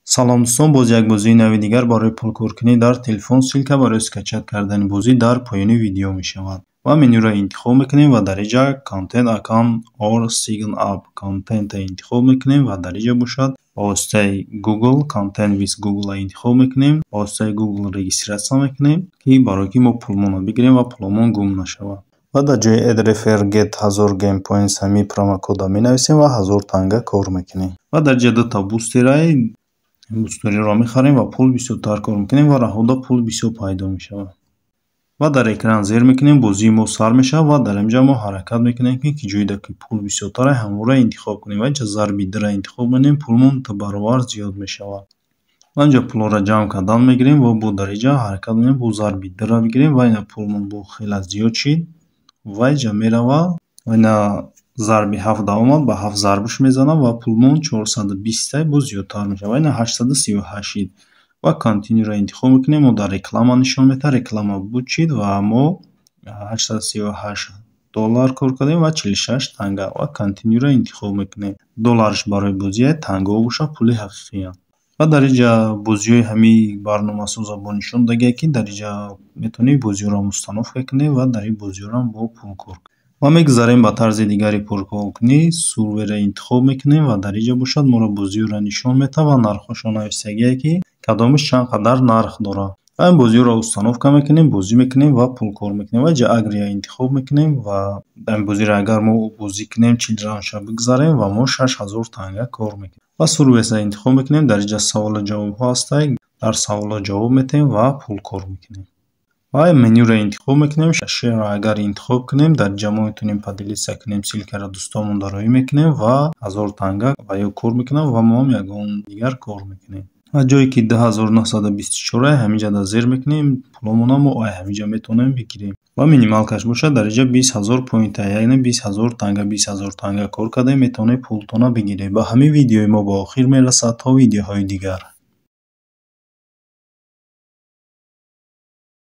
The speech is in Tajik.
салом дӯстон, боз як бозии нави дигар барои пулкоркунӣ дар телефон силка барои скачат кардани бозӣ дар поёни видео мешавад. Ва менюро интихоб мекунем ва дар инҷа Content Account or Sign Up Content-а интихоб мекунем ва дар инҷа бошад воситаи Google Content with Google-а интихоб мекунем. Воситаи Google регистратсия мекунем, ки барои ки мо пулмонро бигирем ва пулмон гум нашавад. Ва дар ҷои add refer get 1000 game points ҳамин промокодро менависем ва 1000 танга кор мекунем. Ва дар ҷа дута бустерай бустериро мехарем ва пул бисёртар кор мекунем ва раҳода пул бисёр пайдо мешавад. Ва дар экран зер мекунем, бозии мо сар мешавад ва дар инҷа мо ҳаракат мекунем, ки ҷоида ки пул бисёртар ҳамонро интихоб кунем. Ва инҷа зарби дра интихоб менем, пулмон 2 баробар зиёд мешавад. Ва инҷа пулро ҷамъ кардан мегирем ва бо дар инҷа ҳаракат менем, бо зарби дра бигирем ва ина пулмон бо хеле зиёд шид ва инҷа меравад ва ина зарби 7 омад, ба 7 зарбуш мезанам ва пулмон 420 бо зиёдтар мешавад ва ина 838 шид. Ва Continue-ро интихоб мекунем, мо дар реклама нишон медиҳад, реклама буд шид ва мо $838 кор кардем ва 46 танга. Ва Continue-ро интихоб мекунем. Долларш барои бозие, тангаҳо бошад, пули ҳақиқиянд. Ва дар инҷа бозиҳои ҳамин барномасоза бо нишон додагие, ки дар инҷа метавонед бозиҳоро установка кунед ва дар ин бозиҳоро бо пул кор кунед. Ва мегузарем ба тарзи дигари пулкоркунӣ. Сурверро интихоб мекунем ва дар инҷа бошад моро бозиҳоро нишон медиҳад ва нархҳошро нависагие, ки кадомаш чанд қадар нарх дорад. Ва ин бозиҳоро установка мекунем, бозӣ мекунем ва пул кор мекунем. Ва инҷа Agree интихоб мекунем ва ин бозиро агар мо бозӣ кунем 40 раунша бигзарем ва мо 6000 танга кор мекунем. Ва сурвеса интихоб мекунем, дар инҷа саволу ҷавобҳо ҳастанд, дар саволу ҷавоб метаҳем ва пул кор мекунем. Ва менюро интихоб мекунем, Share агар интихоб кунем, дар инҷа мо метавонем поделиться кунем силкаро дӯстонмон дароӣ мекунем ва 1000 танга ва ё кор мекунам ва мо ҳам ягон дигар кор мекунем. Ва ҷое ки 2924 ҳаминҷа дар зер мекунем, пуломонро мо ҳаминҷа метавонем бигирем. Ва минималкаш бошад, дар инҷа 20000 поинта, яъне 20000 танга, 20000 танга кор карда метавонед пултонро бигиред. Ба ҳамин видеои мо ба охир мерасад. То видеоҳои дигар.